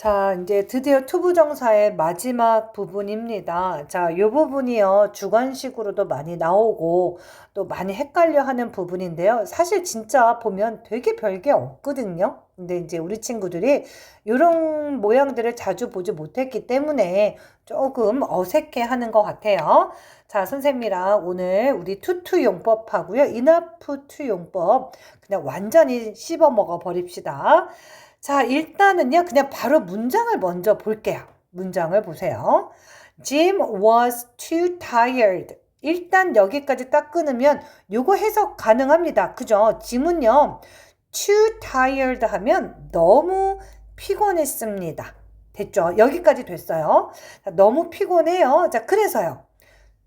자, 이제 드디어 투부정사의 마지막 부분입니다. 자, 이 부분이요. 주관식으로도 많이 나오고 또 많이 헷갈려 하는 부분인데요. 사실 진짜 보면 되게 별게 없거든요. 근데 이제 우리 친구들이 이런 모양들을 자주 보지 못했기 때문에 조금 어색해 하는 것 같아요. 자, 선생님이랑 오늘 우리 투투 용법하고요. 이나프 투 용법 그냥 완전히 씹어 먹어 버립시다. 자, 일단은요, 그냥 바로 문장을 먼저 볼게요. 문장을 보세요. Jim was too tired. 일단 여기까지 딱 끊으면 요거 해석 가능합니다. 그죠? Jim은요, too tired 하면 너무 피곤했습니다. 됐죠? 여기까지 됐어요. 자, 너무 피곤해요. 자, 그래서요.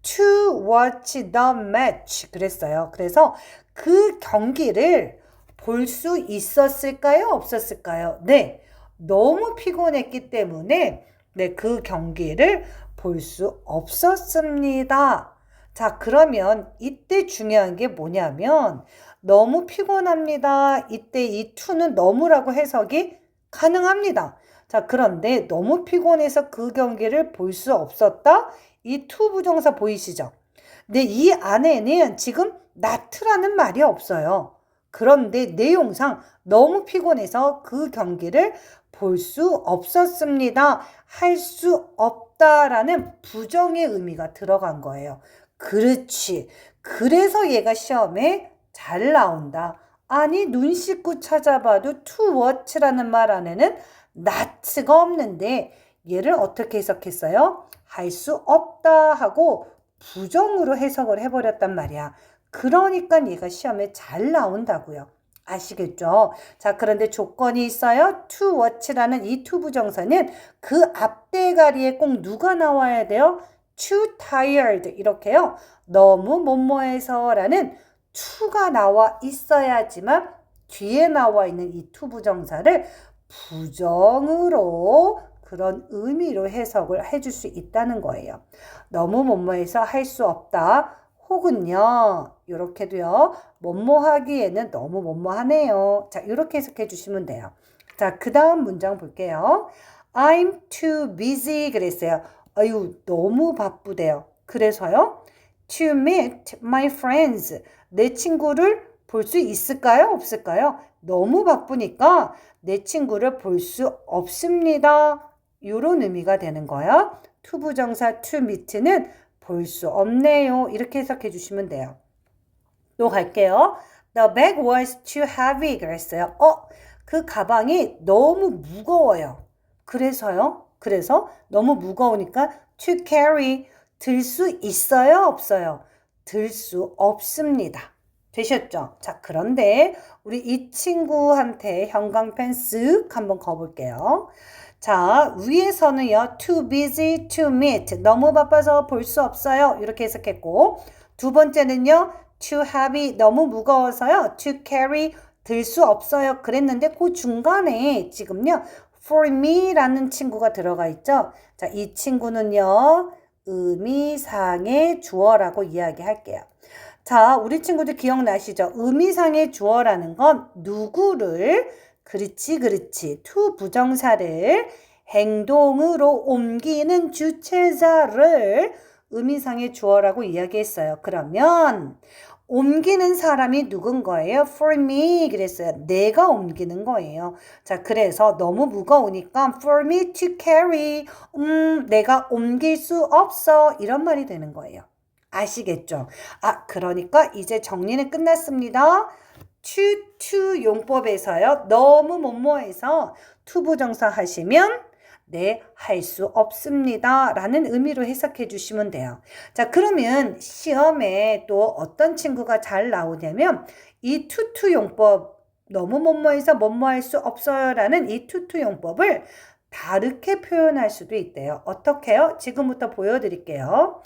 To watch the match. 그랬어요. 그래서 그 경기를 볼 수 있었을까요? 없었을까요? 네. 너무 피곤했기 때문에 네, 그 경기를 볼 수 없었습니다. 자, 그러면 이때 중요한 게 뭐냐면 너무 피곤합니다. 이때 이 to는 너무라고 해석이 가능합니다. 자, 그런데 너무 피곤해서 그 경기를 볼 수 없었다? 이 to 부정사 보이시죠? 근데 이 안에는 지금 not라는 말이 없어요. 그런데 내용상 너무 피곤해서 그 경기를 볼 수 없었습니다. 할 수 없다라는 부정의 의미가 들어간 거예요. 그렇지. 그래서 얘가 시험에 잘 나온다. 아니, 눈 씻고 찾아봐도 to watch라는 말 안에는 not가 없는데 얘를 어떻게 해석했어요? 할 수 없다 하고 부정으로 해석을 해버렸단 말이야. 그러니까 얘가 시험에 잘 나온다고요. 아시겠죠? 자, 그런데 조건이 있어요. to watch라는 이 to 부정사는 그 앞대가리에 꼭 누가 나와야 돼요? too tired 이렇게요. 너무 뭐뭐해서라는 to가 나와 있어야지만 뒤에 나와 있는 이 to 부정사를 부정으로 그런 의미로 해석을 해줄 수 있다는 거예요. 너무 뭐뭐해서 할 수 없다. 혹은요, 요렇게도요, 뭐뭐 하기에는 너무 뭐뭐하네요. 자, 이렇게 해석해 주시면 돼요. 자, 그 다음 문장 볼게요. I'm too busy 그랬어요. 아유, 너무 바쁘대요. 그래서요, to meet my friends. 내 친구를 볼 수 있을까요? 없을까요? 너무 바쁘니까 내 친구를 볼 수 없습니다. 이런 의미가 되는 거야. to 부정사 to meet는 볼 수 없네요. 이렇게 해석해 주시면 돼요. 또 갈게요. The bag was too heavy 그랬어요. 그 가방이 너무 무거워요. 그래서요? 그래서 너무 무거우니까 to carry 들 수 있어요? 없어요? 들 수 없습니다. 되셨죠? 자, 그런데 우리 이 친구한테 형광펜 쓱 한번 거볼게요. 자, 위에서는요, too busy to meet. 너무 바빠서 볼 수 없어요. 이렇게 해석했고, 두 번째는요, too heavy. 너무 무거워서요, to carry. 들 수 없어요. 그랬는데, 그 중간에 지금요, for me 라는 친구가 들어가 있죠. 자, 이 친구는요, 의미상의 주어라고 이야기할게요. 자, 우리 친구들 기억나시죠? 의미상의 주어라는 건 누구를 그렇지, 그렇지. to 부정사를 행동으로 옮기는 주체자를 의미상의 주어라고 이야기했어요. 그러면 옮기는 사람이 누군 거예요? For me 그랬어요. 내가 옮기는 거예요. 자, 그래서 너무 무거우니까 for me to carry 내가 옮길 수 없어 이런 말이 되는 거예요. 아시겠죠? 아, 그러니까 이제 정리는 끝났습니다. to 용법에서요. 너무 뭐뭐해서 to 부정사 하시면 네, 할 수 없습니다. 라는 의미로 해석해 주시면 돼요. 자, 그러면 시험에 또 어떤 친구가 잘 나오냐면 이 to 용법 너무 뭐뭐해서 뭐뭐할 수 없어요. 라는 이 to 용법을 다르게 표현할 수도 있대요. 어떻게요? 지금부터 보여드릴게요.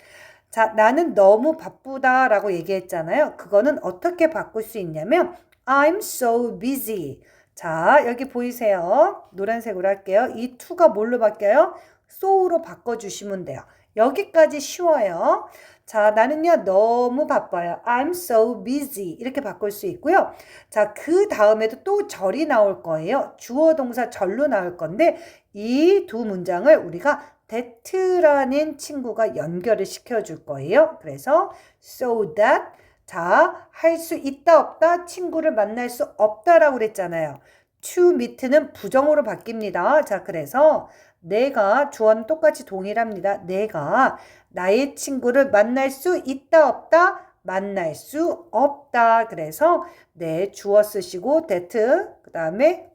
자, 나는 너무 바쁘다 라고 얘기했잖아요. 그거는 어떻게 바꿀 수 있냐면 I'm so busy. 자, 여기 보이세요? 노란색으로 할게요. 이 to가 뭘로 바뀌어요? so로 바꿔주시면 돼요. 여기까지 쉬워요. 자, 나는요, 너무 바빠요. I'm so busy. 이렇게 바꿀 수 있고요. 자, 그 다음에도 또 절이 나올 거예요. 주어 동사 절로 나올 건데, 이 두 문장을 우리가 that라는 친구가 연결을 시켜줄 거예요. 그래서, so that, 자, 할 수 있다, 없다, 친구를 만날 수 없다라고 그랬잖아요. to meet는 부정어로 바뀝니다. 자, 그래서, 내가 주어는 똑같이 동일합니다. 내가 나의 친구를 만날 수 있다 없다? 만날 수 없다. 그래서 네, 주어 쓰시고 that 그 다음에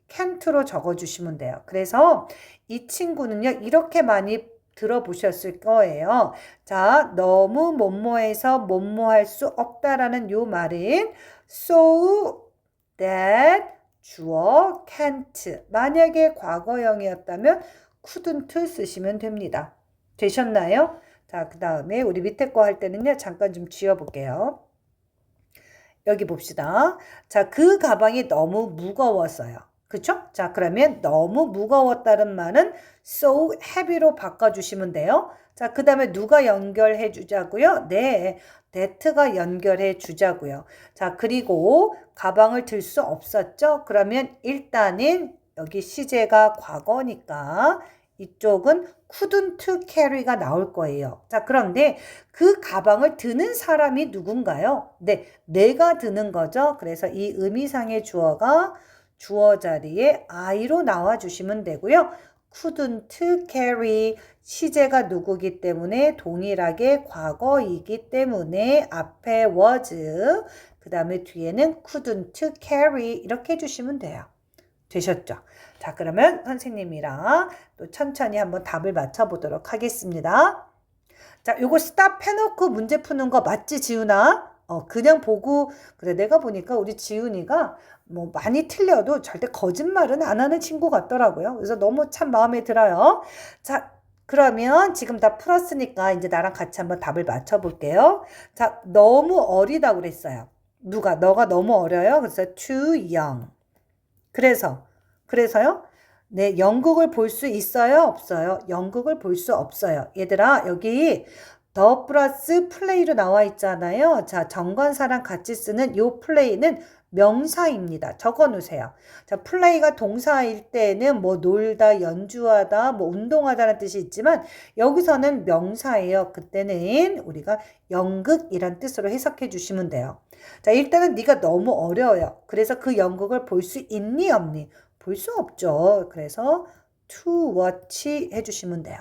can't로 적어주시면 돼요. 그래서 이 친구는요, 이렇게 많이 들어보셨을 거예요. 자, 너무 뭐뭐해서 뭐뭐할 수 없다라는 요 말은 so that 주어 can't. 만약에 과거형이었다면 couldn't 쓰시면 됩니다. 되셨나요? 자, 그 다음에 우리 밑에 거 할 때는요. 잠깐 좀 지워볼게요. 여기 봅시다. 자, 그 가방이 너무 무거웠어요. 그쵸? 자, 그러면 너무 무거웠다는 말은 so heavy로 바꿔주시면 돼요. 자, 그 다음에 누가 연결해 주자고요? 네, that가 연결해 주자고요. 자, 그리고 가방을 들 수 없었죠? 그러면 일단은 여기 시제가 과거니까 이쪽은 couldn't carry가 나올 거예요. 자, 그런데 그 가방을 드는 사람이 누군가요? 네, 내가 드는 거죠. 그래서 이 의미상의 주어가 주어 자리에 I로 나와주시면 되고요. couldn't carry 시제가 누구기 때문에 동일하게 과거이기 때문에 앞에 was 그 다음에 뒤에는 couldn't carry 이렇게 해주시면 돼요. 되셨죠? 자, 그러면 선생님이랑 또 천천히 한번 답을 맞춰보도록 하겠습니다. 자, 요거 스탑 해놓고 문제 푸는 거 맞지, 지훈아? 그냥 보고, 그래, 내가 보니까 우리 지훈이가 뭐 많이 틀려도 절대 거짓말은 안 하는 친구 같더라고요. 그래서 너무 참 마음에 들어요. 자, 그러면 지금 다 풀었으니까 이제 나랑 같이 한번 답을 맞춰볼게요. 자, 너무 어리다고 그랬어요. 누가? 너가 너무 어려요? 그래서 too young. 그래서요? 네, 연극을 볼 수 있어요? 없어요? 연극을 볼 수 없어요. 얘들아, 여기 더 플러스 플레이로 나와 있잖아요. 자, 정관사랑 같이 쓰는 요 플레이는 명사입니다. 적어 놓으세요. 자, 플레이가 동사일 때는 뭐 놀다, 연주하다, 뭐 운동하다는 뜻이 있지만 여기서는 명사예요. 그때는 우리가 연극이란 뜻으로 해석해 주시면 돼요. 자, 일단은 네가 너무 어려워요. 그래서 그 연극을 볼 수 있니 없니? 볼 수 없죠. 그래서 to watch 해주시면 돼요.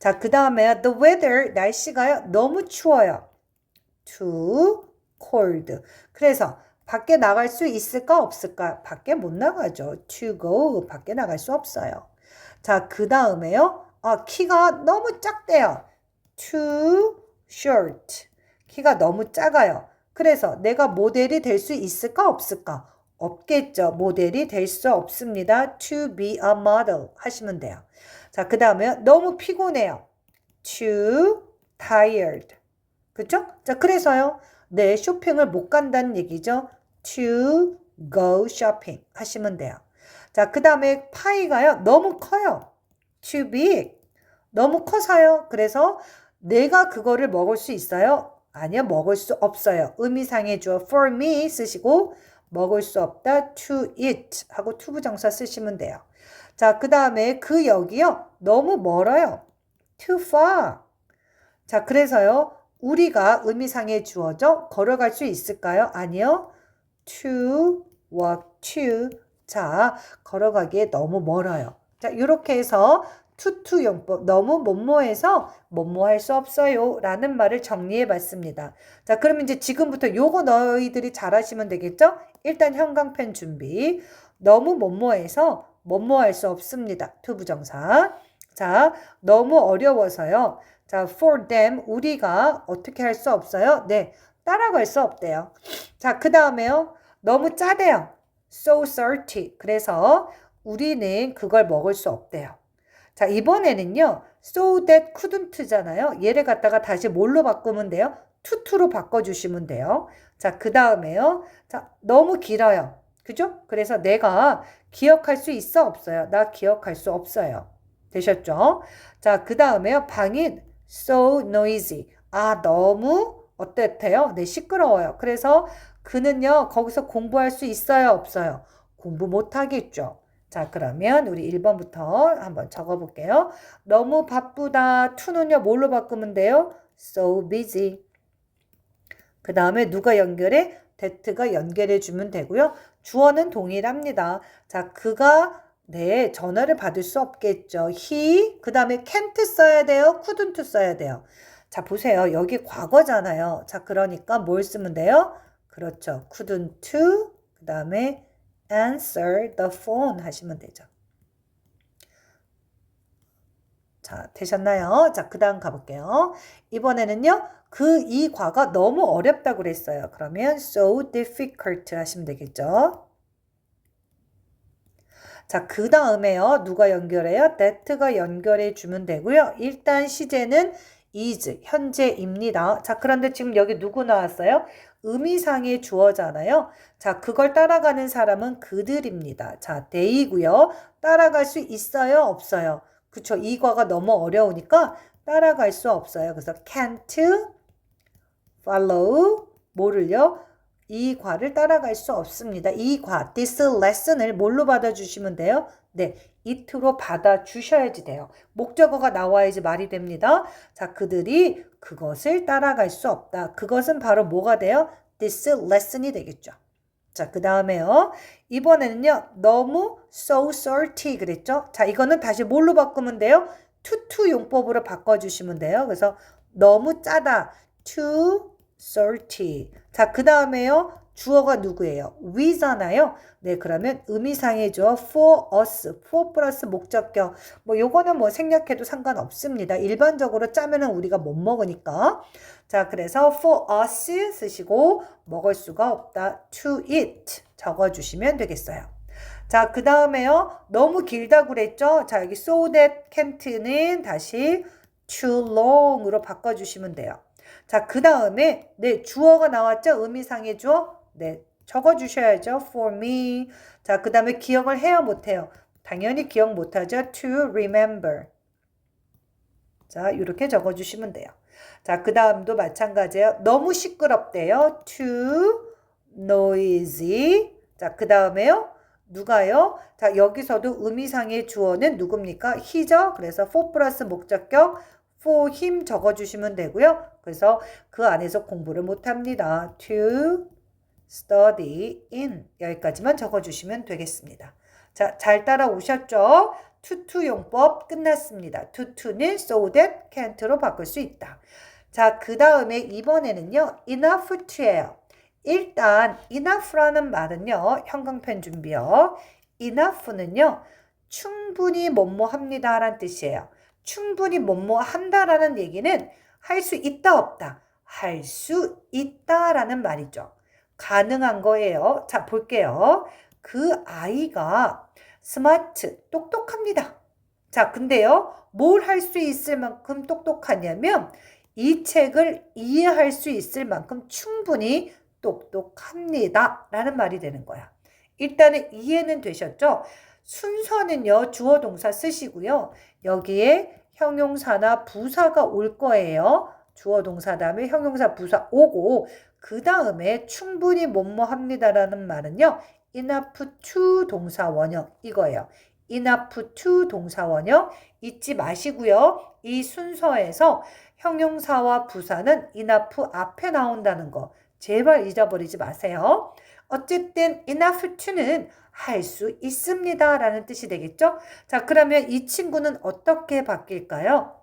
자, 그 다음에 the weather, 날씨가요. 너무 추워요. too cold. 그래서 밖에 나갈 수 있을까 없을까? 밖에 못 나가죠. to go. 밖에 나갈 수 없어요. 자, 그 다음에요. 키가 너무 작대요. too short. 키가 너무 작아요. 그래서 내가 모델이 될 수 있을까 없을까? 없겠죠. 모델이 될 수 없습니다. to be a model 하시면 돼요. 자, 그 다음에 너무 피곤해요. too tired. 그쵸? 자, 그래서요. 네, 쇼핑을 못 간다는 얘기죠. to go shopping 하시면 돼요. 자, 그 다음에 파이가요. 너무 커요. too big. 너무 커서요. 그래서 내가 그거를 먹을 수 있어요? 아니요, 먹을 수 없어요. 의미상의 주어 for me 쓰시고 먹을 수 없다 to eat 하고 to 부정사 쓰시면 돼요. 자, 그 다음에 그 역이요. 너무 멀어요. too far. 자, 그래서요. 우리가 의미상의 주어죠. 걸어갈 수 있을까요? 아니요. to walk to. 자, 걸어가기에 너무 멀어요. 자, 이렇게 해서 투투 용법 너무 뭐뭐해서 뭐뭐할 수 없어요 라는 말을 정리해 봤습니다. 자, 그럼 이제 지금부터 요거 너희들이 잘하시면 되겠죠? 일단 형광펜 준비. 너무 뭐뭐해서 뭐뭐할 수 없습니다. 투부정사. 자, 너무 어려워서요. 자, for them 우리가 어떻게 할 수 없어요? 네, 따라갈 수 없대요. 자, 그 다음에요. 너무 짜대요. so salty. 그래서 우리는 그걸 먹을 수 없대요. 자, 이번에는요. so that couldn't잖아요. 얘를 갖다가 다시 뭘로 바꾸면 돼요? to로 바꿔주시면 돼요. 자, 그 다음에요. 자, 너무 길어요. 그죠? 그래서 내가 기억할 수 있어? 없어요? 나 기억할 수 없어요. 되셨죠? 자, 그 다음에요. 방이 so noisy. 아, 너무 어땠대요? 네, 시끄러워요. 그래서 그는요, 거기서 공부할 수 있어요, 없어요? 공부 못 하겠죠. 자, 그러면 우리 1번부터 한번 적어볼게요. 너무 바쁘다. to는요, 뭘로 바꾸면 돼요? so busy. 그 다음에 누가 연결해? that가 연결해 주면 되고요. 주어는 동일합니다. 자, 그가 네, 전화를 받을 수 없겠죠. he, 그 다음에 can't 써야 돼요? couldn't 써야 돼요? 자, 보세요. 여기 과거잖아요. 자, 그러니까 뭘 쓰면 돼요? 그렇죠. couldn't, 그 다음에 answer the phone 하시면 되죠. 자, 되셨나요? 자, 그 다음 가볼게요. 이번에는요, 이 과가 너무 어렵다고 그랬어요. 그러면 so difficult 하시면 되겠죠. 자, 그 다음에요, 누가 연결해요? that가 연결해 주면 되고요. 일단 시제는 is, 현재입니다. 자, 그런데 지금 여기 누구 나왔어요? 의미상의 주어잖아요. 자, 그걸 따라가는 사람은 그들입니다. 자, they고요. 따라갈 수 있어요? 없어요? 그쵸. 이 과가 너무 어려우니까 따라갈 수 없어요. 그래서 can't follow 뭐를요? 이 과를 따라갈 수 없습니다. 이 과, this lesson을 뭘로 받아주시면 돼요? 네, it로 받아주셔야지 돼요. 목적어가 나와야지 말이 됩니다. 자, 그들이 그것을 따라갈 수 없다. 그것은 바로 뭐가 돼요? this lesson이 되겠죠. 자, 그 다음에요. 이번에는요. 너무 so salty 그랬죠? 자, 이거는 다시 뭘로 바꾸면 돼요? to 용법으로 바꿔주시면 돼요. 그래서 너무 짜다. too salty. 자, 그 다음에요. 주어가 누구예요? we잖아요. 네, 그러면 의미상의 주어 for us. for 플러스 목적격. 뭐 요거는 뭐 생략해도 상관없습니다. 일반적으로 짜면은 우리가 못 먹으니까. 자, 그래서 for us 쓰시고 먹을 수가 없다. to eat 적어주시면 되겠어요. 자, 그 다음에요. 너무 길다고 그랬죠? 자, 여기 so that can't는 다시 too long으로 바꿔주시면 돼요. 자, 그 다음에 네, 주어가 나왔죠? 의미상의 주어. 네, 적어주셔야죠. for me. 자, 그 다음에 기억을 해요? 못해요? 당연히 기억 못하죠. to remember. 자, 이렇게 적어주시면 돼요. 자, 그 다음도 마찬가지예요. 너무 시끄럽대요. too noisy. 자, 그 다음에요. 누가요? 자, 여기서도 의미상의 주어는 누굽니까? he죠. 그래서 for 플러스 목적격 for him 적어주시면 되고요. 그래서 그 안에서 공부를 못합니다. to study in 여기까지만 적어주시면 되겠습니다. 자, 잘 따라오셨죠? to 용법 끝났습니다. to는 so that can't로 바꿀 수 있다. 자, 그 다음에 이번에는요. enough to예요. 일단 enough라는 말은요. 형광펜 준비요. enough는요. 충분히 뭐뭐 합니다 라는 뜻이에요. 충분히 뭐뭐 한다라는 얘기는 할 수 있다 없다. 할 수 있다라는 말이죠. 가능한 거예요. 자, 볼게요. 그 아이가 스마트, 똑똑합니다. 자, 근데요. 뭘 할 수 있을 만큼 똑똑하냐면 이 책을 이해할 수 있을 만큼 충분히 똑똑합니다. 라는 말이 되는 거야. 일단은 이해는 되셨죠? 순서는요. 주어 동사 쓰시고요. 여기에 형용사나 부사가 올 거예요. 주어 동사 다음에 형용사 부사 오고 그 다음에 충분히 뭐뭐 합니다라는 말은요. enough to 동사 원형 이거예요. enough to 동사 원형 잊지 마시고요. 이 순서에서 형용사와 부사는 enough 앞에 나온다는 거 제발 잊어버리지 마세요. 어쨌든 enough to는 할 수 있습니다 라는 뜻이 되겠죠? 자, 그러면 이 친구는 어떻게 바뀔까요?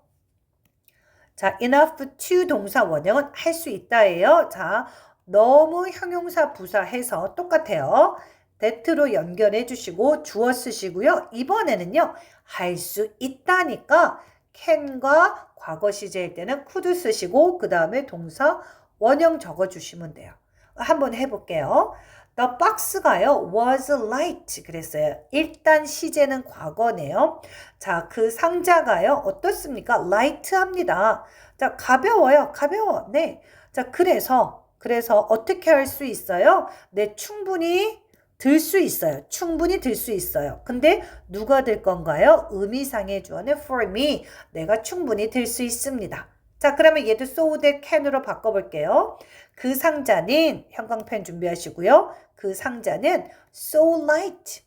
자, enough to 동사 원형은 할 수 있다예요. 자, 너무 형용사 부사 해서 똑같아요. that로 연결해 주시고 주어 쓰시고요. 이번에는요. 할 수 있다니까 can과 과거 시제일 때는 could 쓰시고 그 다음에 동사 원형 적어주시면 돼요. 한번 해볼게요. The box가요. was light 그랬어요. 일단 시제는 과거네요. 자, 그 상자가요. 어떻습니까? light합니다. 자, 가벼워요. 가벼워. 네. 자, 그래서 어떻게 할 수 있어요? 네, 충분히 들 수 있어요. 충분히 들 수 있어요. 근데 누가 들 건가요? 의미상의 주어는 for me. 내가 충분히 들 수 있습니다. 자, 그러면 얘도 so that can으로 바꿔볼게요. 그 상자는 형광펜 준비하시고요. 그 상자는 so light.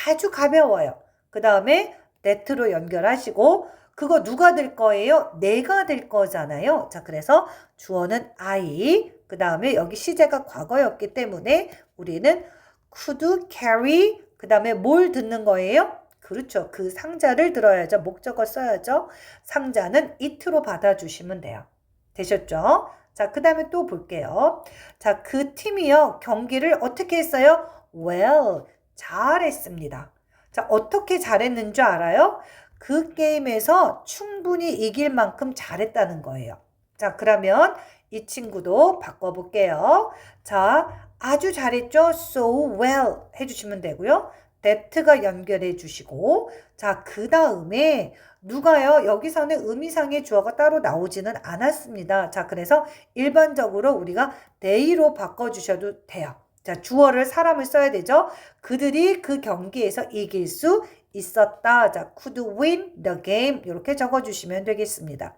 아주 가벼워요. 그 다음에 that로 연결하시고 그거 누가 될 거예요? 내가 될 거잖아요. 자, 그래서 주어는 I. 그 다음에 여기 시제가 과거였기 때문에 우리는 could carry. 그 다음에 뭘 듣는 거예요? 그렇죠. 그 상자를 들어야죠. 목적어 써야죠. 상자는 it로 받아주시면 돼요. 되셨죠? 자, 그 다음에 또 볼게요. 자, 그 팀이요. 경기를 어떻게 했어요? Well, 잘했습니다. 자, 어떻게 잘했는 줄 알아요? 그 게임에서 충분히 이길 만큼 잘했다는 거예요. 자, 그러면 이 친구도 바꿔볼게요. 자, 아주 잘했죠? So well 해주시면 되고요. that가 연결해 주시고 자, 그 다음에 누가요? 여기서는 의미상의 주어가 따로 나오지는 않았습니다. 자, 그래서 일반적으로 우리가 they로 바꿔주셔도 돼요. 자, 주어를 사람을 써야 되죠. 그들이 그 경기에서 이길 수 있었다. 자, could win the game 이렇게 적어주시면 되겠습니다.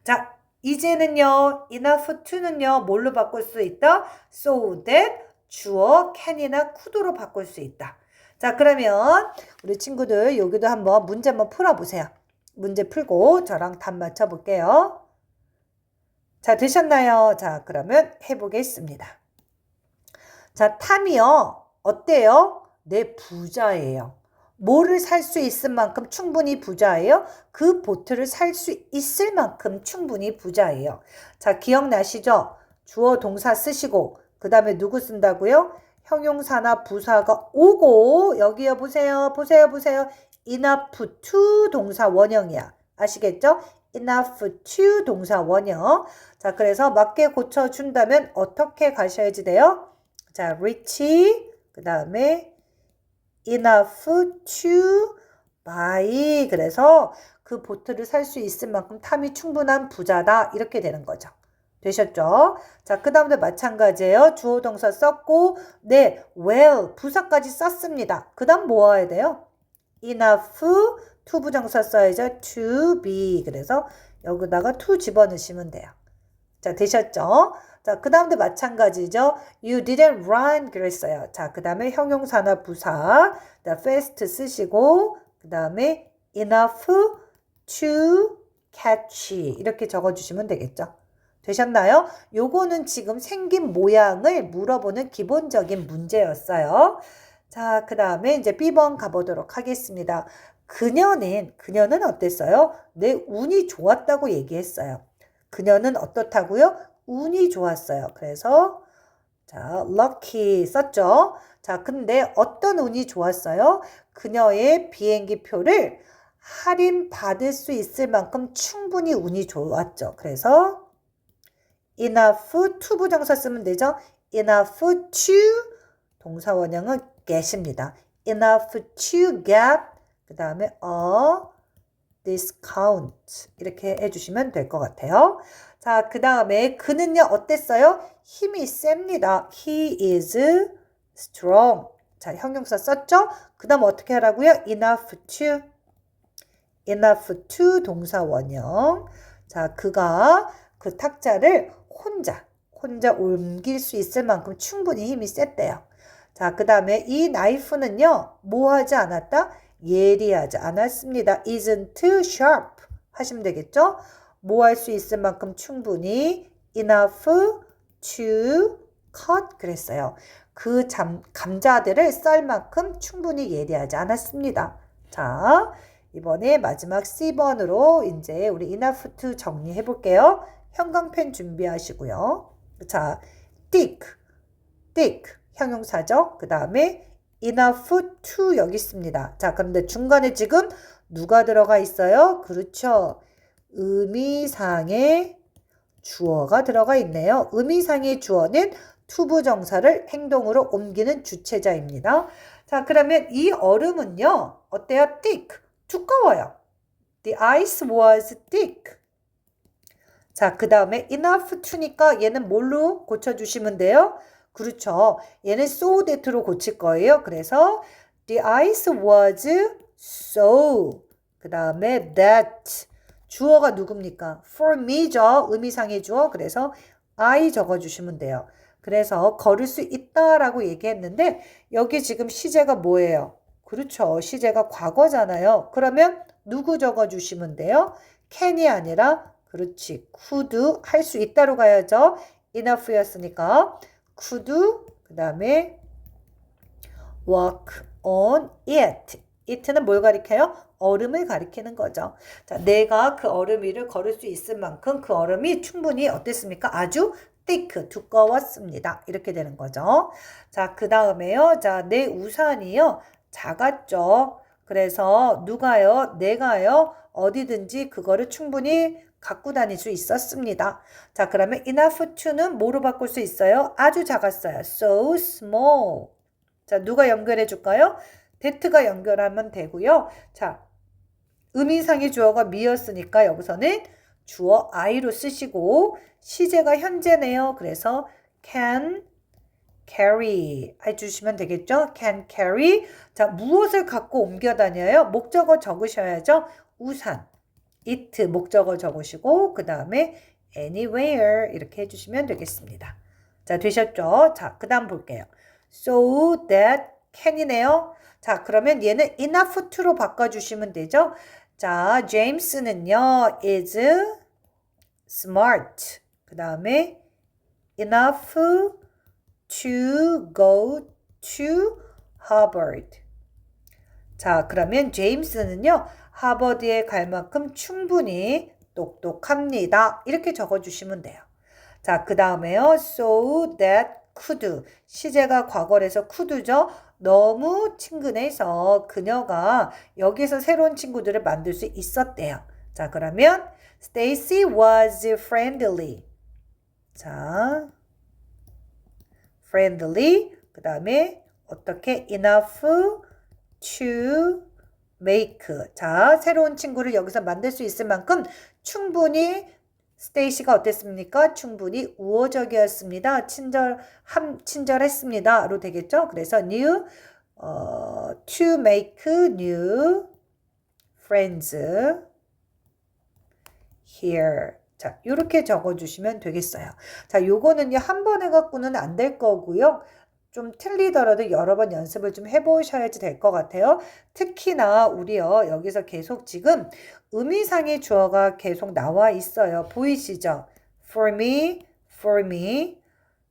자, 이제는요. enough to는요. 뭘로 바꿀 수 있다? so that 주어 can이나 could로 바꿀 수 있다. 자, 그러면 우리 친구들 여기도 한번 문제 한번 풀어보세요. 문제 풀고 저랑 답 맞춰볼게요. 자, 되셨나요? 자, 그러면 해보겠습니다. 자, 탐이요. 어때요? 네, 부자예요. 뭐를 살 수 있을 만큼 충분히 부자예요? 그 보트를 살 수 있을 만큼 충분히 부자예요. 자, 기억나시죠? 주어 동사 쓰시고 그 다음에 누구 쓴다고요? 형용사나 부사가 오고 여기요 보세요. enough to 동사 원형이야. 아시겠죠? enough to 동사 원형. 자, 그래서 맞게 고쳐준다면 어떻게 가셔야지 돼요? 자, reach 그 다음에 enough to buy. 그래서 그 보트를 살 수 있을 만큼 탐이 충분한 부자다. 이렇게 되는 거죠. 되셨죠? 자, 그 다음도 마찬가지예요. 주어 동사 썼고 네, well 부사까지 썼습니다. 그 다음 뭐 해야 돼요? enough to 부정사 써야죠. to be. 그래서 여기다가 to 집어넣으시면 돼요. 자, 되셨죠? 자, 그 다음도 마찬가지죠. You didn't run 그랬어요. 자, 그 다음에 형용사나 부사 fast 쓰시고 그 다음에 enough to catch 이렇게 적어주시면 되겠죠. 되셨나요? 요거는 지금 생긴 모양을 물어보는 기본적인 문제였어요. 자, 그 다음에 이제 B번 가보도록 하겠습니다. 그녀는 어땠어요? 네, 운이 좋았다고 얘기했어요. 그녀는 어떻다고요? 운이 좋았어요. 그래서 자, lucky 썼죠. 자, 근데 어떤 운이 좋았어요? 그녀의 비행기 표를 할인 받을 수 있을 만큼 충분히 운이 좋았죠. 그래서 enough to 부정사 쓰면 되죠. enough to 동사 원형은 get입니다. enough to get 그 다음에 a discount 이렇게 해주시면 될 것 같아요. 자, 그 다음에 그는요 어땠어요? 힘이 셉니다. He is strong. 자, 형용사 썼죠? 그 다음 어떻게 하라고요? enough to 동사 원형. 자, 그가 그 탁자를 혼자 옮길 수 있을 만큼 충분히 힘이 셌대요. 자, 그 다음에 이 나이프는요 뭐 하지 않았다? 예리하지 않았습니다. isn't sharp 하시면 되겠죠? 뭐 할 수 있을 만큼 충분히 enough to cut 그랬어요. 그 감자들을 썰 만큼 충분히 예리하지 않았습니다. 자, 이번에 마지막 C번으로 이제 우리 enough to 정리해 볼게요. 형광펜 준비하시고요. 자, thick 형용사죠. 그 다음에 enough to 여기 있습니다. 자, 그런데 중간에 지금 누가 들어가 있어요? 그렇죠. 의미상의 주어가 들어가 있네요. 의미상의 주어는 to 부정사를 행동으로 옮기는 주체자입니다. 자, 그러면 이 얼음은요. 어때요? thick. 두꺼워요. The ice was thick. 자, 그 다음에 enough to니까 얘는 뭘로 고쳐주시면 돼요? 그렇죠. 얘는 so that로 고칠 거예요. 그래서 the ice was so 그 다음에 that 주어가 누굽니까? for me죠. 의미상의 주어. 그래서 I 적어주시면 돼요. 그래서 걸을 수 있다라고 얘기했는데 여기 지금 시제가 뭐예요? 그렇죠. 시제가 과거잖아요. 그러면 누구 적어주시면 돼요? can이 아니라 그렇지. could 할 수 있다로 가야죠. enough였으니까 could 그 다음에 walk on it. it는 뭘 가리켜요? 얼음을 가리키는 거죠. 자, 내가 그 얼음 위를 걸을 수 있을 만큼 그 얼음이 충분히 어땠습니까? 아주 thick, 두꺼웠습니다. 이렇게 되는 거죠. 자, 그 다음에요. 자, 내 우산이요. 작았죠. 그래서 누가요? 내가요. 어디든지 그거를 충분히 갖고 다닐 수 있었습니다. 자, 그러면 enough to는 뭐로 바꿀 수 있어요? 아주 작았어요. So small. 자, 누가 연결해 줄까요? that가 연결하면 되고요. 자, 의미상의 주어가 me였으니까 여기서는 주어 I로 쓰시고 시제가 현재네요. 그래서 can carry 해주시면 되겠죠? can carry. 자, 무엇을 갖고 옮겨 다녀요? 목적어 적으셔야죠. 우산. it 목적어 적으시고 그 다음에 anywhere 이렇게 해주시면 되겠습니다. 자, 되셨죠? 자, 그 다음 볼게요. so that can이네요. 자, 그러면 얘는 enough to로 바꿔주시면 되죠. 자, 제임스는요, is smart. 그 다음에 enough to go to Harvard. 자, 그러면 제임스는요, 하버드에 갈 만큼 충분히 똑똑합니다. 이렇게 적어주시면 돼요. 자, 그 다음에요, so that could. 시제가 과거래서 could죠. 너무 친근해서 그녀가 여기서 새로운 친구들을 만들 수 있었대요. 자, 그러면 Stacy was friendly. 자, friendly. 그 다음에 어떻게 enough to make. 자, 새로운 친구를 여기서 만들 수 있을 만큼 충분히 스테이시가 어땠습니까? 충분히 우호적이었습니다. 친절했습니다.로 되겠죠? 그래서 new, to make new friends here. 자, 이렇게 적어주시면 되겠어요. 자, 요거는요, 한 번 해갖고는 안 될 거고요. 좀 틀리더라도 여러 번 연습을 좀 해보셔야지 될 것 같아요. 특히나 우리요, 여기서 계속 지금 의미상의 주어가 계속 나와 있어요. 보이시죠? for me, for me.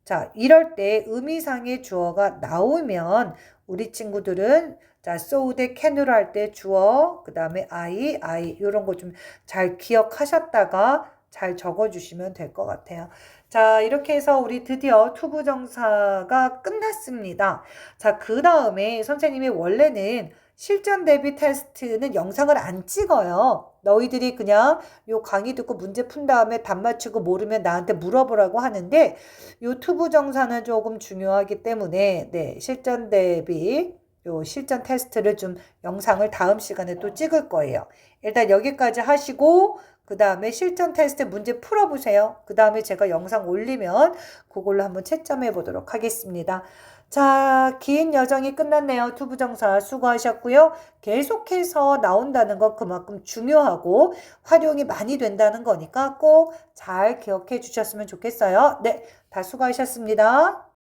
자, 이럴 때 의미상의 주어가 나오면 우리 친구들은 자, so that can으로 할 때 주어, 그 다음에 I 이런 거 좀 잘 기억하셨다가 잘 적어주시면 될 것 같아요. 자, 이렇게 해서 우리 드디어 투부정사가 끝났습니다. 자, 그 다음에 선생님이 원래는 실전 대비 테스트는 영상을 안 찍어요. 너희들이 그냥 요 강의 듣고 문제 푼 다음에 답 맞추고 모르면 나한테 물어보라고 하는데 요 투부정사는 조금 중요하기 때문에 네, 실전 대비 요 실전 테스트를 좀 영상을 다음 시간에 또 찍을 거예요. 일단 여기까지 하시고 그 다음에 실전 테스트 문제 풀어보세요. 그 다음에 제가 영상 올리면 그걸로 한번 채점해 보도록 하겠습니다. 자, 긴 여정이 끝났네요. 투부정사 수고하셨고요. 계속해서 나온다는 건 그만큼 중요하고 활용이 많이 된다는 거니까 꼭 잘 기억해 주셨으면 좋겠어요. 네, 다 수고하셨습니다.